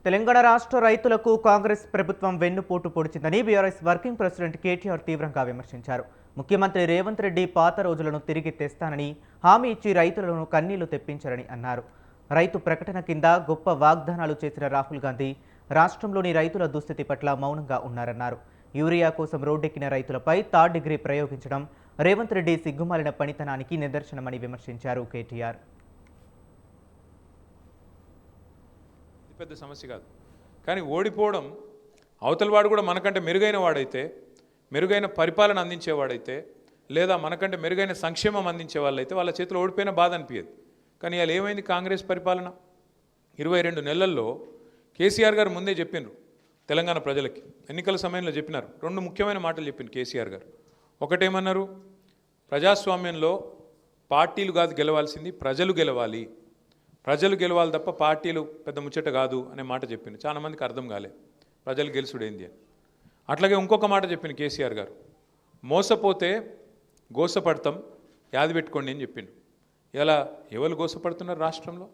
తెలంగాణ రాష్ట్ర రైతులకు కాంగ్రెస్ ప్రభుత్వం వెన్నుపోటు పొడిచిందని బీఆర్ఎస్ వర్కింగ్ ప్రెసిడెంట్ కేటీఆర్ తీవ్రంగా విమర్శించారు. ముఖ్యమంత్రి రేవంత్ రెడ్డి పాత రోజులను తిరిగి తెస్తానని హామీ ఇచ్చి రైతులను కన్నీళ్లు తెప్పించారని అన్నారు. రైతు ప్రకటన కింద గొప్ప వాగ్దానాలు చేసిన రాహుల్ గాంధీ రాష్ట్రంలోని రైతుల దుస్థితి పట్ల మౌనంగా ఉన్నారన్నారు. యూరియా కోసం రోడ్డెక్కిన రైతులపై థర్డ్ డిగ్రీ ప్రయోగించడం రేవంత్ రెడ్డి సిగ్గుమాలిన పనితనానికి నిదర్శనమని విమర్శించారు కేటీఆర్. పెద్ద సమస్య కాదు, కానీ ఓడిపోవడం అవతలవాడు కూడా మనకంటే మెరుగైన వాడైతే, మెరుగైన పరిపాలన అందించేవాడైతే, లేదా మనకంటే మెరుగైన సంక్షేమం అందించే వాళ్ళైతే వాళ్ళ చేతిలో ఓడిపోయిన బాధ అనిపించదు. కానీ ఇలా ఏమైంది? కాంగ్రెస్ పరిపాలన 22 నెలల్లో కేసీఆర్ గారు ముందే చెప్పినారు తెలంగాణ ప్రజలకి, ఎన్నికల సమయంలో చెప్పినారు. 2 ముఖ్యమైన మాటలు చెప్పింది కేసీఆర్ గారు. ఒకటేమన్నారు, ప్రజాస్వామ్యంలో పార్టీలు కాదు గెలవాల్సింది, ప్రజలు గెలవాలి, ప్రజలు గెలవాలి తప్ప పార్టీలు పెద్ద ముచ్చట కాదు అనే మాట చెప్పింది. చాలామందికి అర్థం కాలే ప్రజలు గెలుసుడేంది అని. అట్లాగే ఇంకొక మాట చెప్పింది కేసీఆర్ గారు, మోసపోతే గోసపడతాం, యాది పెట్టుకోండి అని చెప్పిండు. ఇలా ఎవరు గోసపడుతున్నారు రాష్ట్రంలో?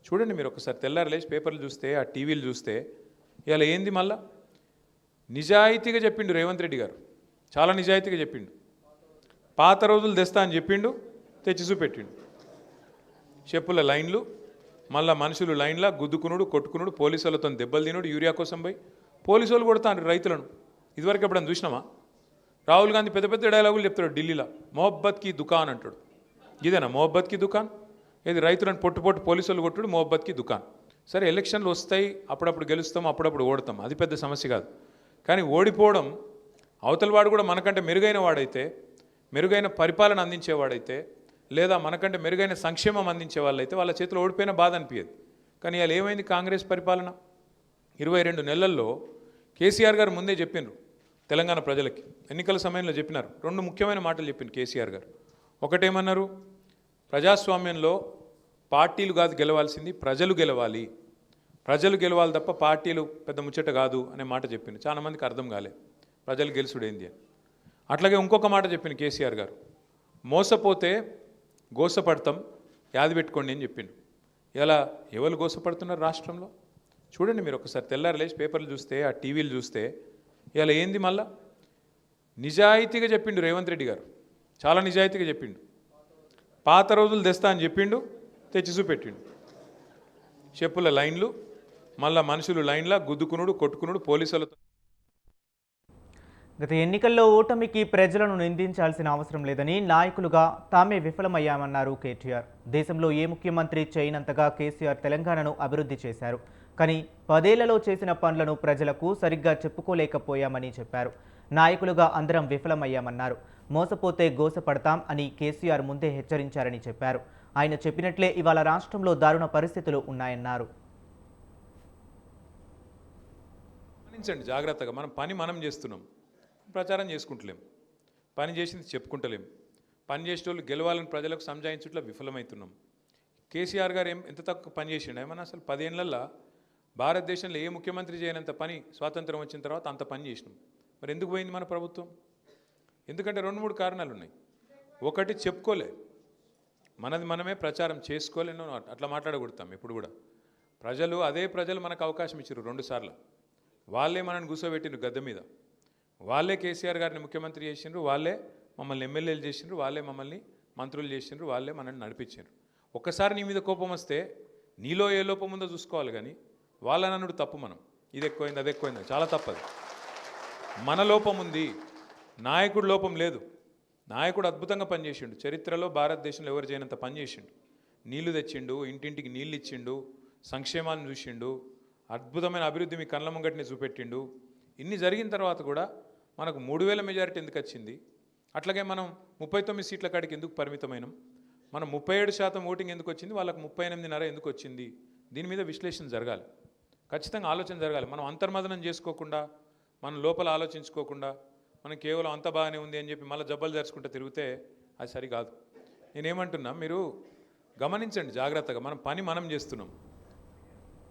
చూడండి మీరు ఒకసారి, తెల్లారి లేచి పేపర్లు చూస్తే, ఆ టీవీలు చూస్తే ఇలా ఏంది? మళ్ళా నిజాయితీగా చెప్పిండు రేవంత్ రెడ్డి గారు, చాలా నిజాయితీగా చెప్పిండు. పాత రోజులు తెస్తా అని చెప్పిండు, తెచ్చి చూపెట్టిండు. చెప్పుల లైన్లు, మళ్ళీ మనుషులు లైన్లా గుద్దుకునుడు, కొట్టుకునుడు, పోలీసులతో దెబ్బలు తినుడు, యూరియా కోసం పోయి పోలీసు వాళ్ళు కొడతాను రైతులను. ఇదివరకు ఎప్పుడైనా చూసినామా? రాహుల్ గాంధీ పెద్ద పెద్ద డైలాగులు చెప్తాడు ఢిల్లీలో, మొహబ్బత్కి దుకాన్ అంటాడు. ఇదేనా మొహబ్బత్కి దుకాన్? ఇది రైతులను పొట్టు పోలీసులు కొట్టుడు మొహబ్బత్కి దుకాన్. సరే, ఎలక్షన్లు వస్తాయి, అప్పుడప్పుడు గెలుస్తాం, అప్పుడప్పుడు ఓడతాం, అది పెద్ద సమస్య కాదు. కానీ ఓడిపోవడం అవతలవాడు కూడా మనకంటే మెరుగైన వాడైతే, మెరుగైన పరిపాలన అందించేవాడైతే, లేదా మనకంటే మెరుగైన సంక్షేమం అందించే వాళ్ళైతే వాళ్ళ చేతిలో ఓడిపోయిన బాధ అనిపించదు. కానీ ఇలా ఏమైంది? కాంగ్రెస్ పరిపాలన 22 నెలల్లో కేసీఆర్ గారు ముందే చెప్పినారు తెలంగాణ ప్రజలకి, ఎన్నికల సమయంలో చెప్పినారు. 2 ముఖ్యమైన మాటలు చెప్పింది కేసీఆర్ గారు. ఒకటేమన్నారు, ప్రజాస్వామ్యంలో పార్టీలు కాదు గెలవాల్సింది, ప్రజలు గెలవాలి, ప్రజలు గెలవాలి తప్ప పార్టీలు పెద్ద ముచ్చట కాదు అనే మాట చెప్పింది. చాలామందికి అర్థం కాలే ప్రజలు గెలుసుడేంది అని. అట్లాగే ఇంకొక మాట చెప్పింది కేసీఆర్ గారు, మోసపోతే గోసపడతాం, యాది పెట్టుకోండి అని చెప్పిండు. ఇలా ఎవరు గోసపడుతున్నారు రాష్ట్రంలో? చూడండి మీరు ఒకసారి, తెల్లారి లేచి పేపర్లు చూస్తే, ఆ టీవీలు చూస్తే ఇలా ఏంది? మళ్ళా నిజాయితీగా చెప్పిండు రేవంత్ రెడ్డి గారు, చాలా నిజాయితీగా చెప్పిండు. పాత రోజులు తెస్తా అని చెప్పిండు, తెచ్చి చూపెట్టిండు. చెప్పుల లైన్లు, మళ్ళీ మనుషులు లైన్లా గుద్దుకునుడు, కొట్టుకునుడు, పోలీసులతో. గత ఎన్నికల్లో ఓటమికి ప్రజలను నిందించాల్సిన అవసరం లేదని, నాయకులుగా తామే విఫలమయ్యామన్నారు కేటీఆర్. దేశంలో ఏ ముఖ్యమంత్రి చేయనంతగా కేసీఆర్ తెలంగాణను అభివృద్ధి చేశారు. కానీ 10 ఏళ్లలో చేసిన పనులను ప్రజలకు సరిగ్గా చెప్పుకోలేకపోయామని చెప్పారు. నాయకులుగా అందరం విఫలమయ్యామన్నారు. మోసపోతే గోసపడతాం అని కేసీఆర్ ముందే హెచ్చరించారని చెప్పారు. ఆయన చెప్పినట్లే ఇవాళ రాష్ట్రంలో దారుణ పరిస్థితులు ఉన్నాయన్నారు. జాగ్రత్తగా మన పని మనం చేస్తున్నాం, ప్రచారం చేసుకుంటలేం, పని చేసింది చెప్పుకుంటలేం, పని చేసేటోళ్ళు గెలవాలని ప్రజలకు సంజాయించట్లో విఫలమవుతున్నాం. కేసీఆర్ గారు ఎంత తక్కువ పని చేసిండు? ఏమన్నా అసలు 10 ఏళ్లలో భారతదేశంలో ఏ ముఖ్యమంత్రి చేయనంత పని స్వాతంత్రం వచ్చిన తర్వాత అంత పని చేసినాం. మరి ఎందుకు పోయింది మన ప్రభుత్వం? ఎందుకంటే 2-3 కారణాలు ఉన్నాయి. ఒకటి, చెప్పుకోలే, మనది మనమే ప్రచారం చేసుకోలేను, అట్లా మాట్లాడకూడతాం ఎప్పుడు కూడా. అదే ప్రజలు మనకు అవకాశం ఇచ్చారు 2 సార్లు. వాళ్ళే మనల్ని కూర్చోబెట్టిండ్రు గద్దె మీద, వాళ్ళే కేసీఆర్ గారిని ముఖ్యమంత్రి చేసిండ్రు, వాళ్ళే మమ్మల్ని ఎమ్మెల్యేలు చేసిండ్రు, వాళ్ళే మమ్మల్ని మంత్రులు చేసిండ్రు, వాళ్ళే మనల్ని నడిపించిండ్రు. ఒక్కసారి నీ మీద కోపం వస్తే నీలో ఏ లోపం ఉందో చూసుకోవాలి, కానీ వాళ్ళని అన్నాడు తప్పు. మనం ఇది ఎక్కువైంది, అది ఎక్కువైంది, చాలా తప్పదు. మన లోపం ఉంది, నాయకుడు లోపం లేదు. నాయకుడు అద్భుతంగా పనిచేసిండు, చరిత్రలో భారతదేశంలో ఎవరు చేయనంత పనిచేసిండు. నీళ్లు తెచ్చిండు, ఇంటింటికి నీళ్ళు ఇచ్చిండు, సంక్షేమాన్ని చూసిండు, అద్భుతమైన అభివృద్ధి మీ కళ్ళ ముంగటిని చూపెట్టిండు. ఇన్ని జరిగిన తర్వాత కూడా మనకు 3000 మెజారిటీ ఎందుకు వచ్చింది? అట్లాగే మనం 39 సీట్ల కాడికి ఎందుకు పరిమితమైనాం? మనం 37% ఓటింగ్ ఎందుకు వచ్చింది? వాళ్ళకు 38.5 ఎందుకు వచ్చింది? దీని మీద విశ్లేషణ జరగాలి, ఖచ్చితంగా ఆలోచన జరగాలి. మనం అంతర్మదనం చేసుకోకుండా, మనం లోపల ఆలోచించుకోకుండా, మనం కేవలం అంత బాగానే ఉంది అని చెప్పి మళ్ళీ జబ్బలు జరుచుకుంటూ తిరిగితే అది సరికాదు. నేనేమంటున్నా, మీరు గమనించండి జాగ్రత్తగా, మనం పని మనం చేస్తున్నాం.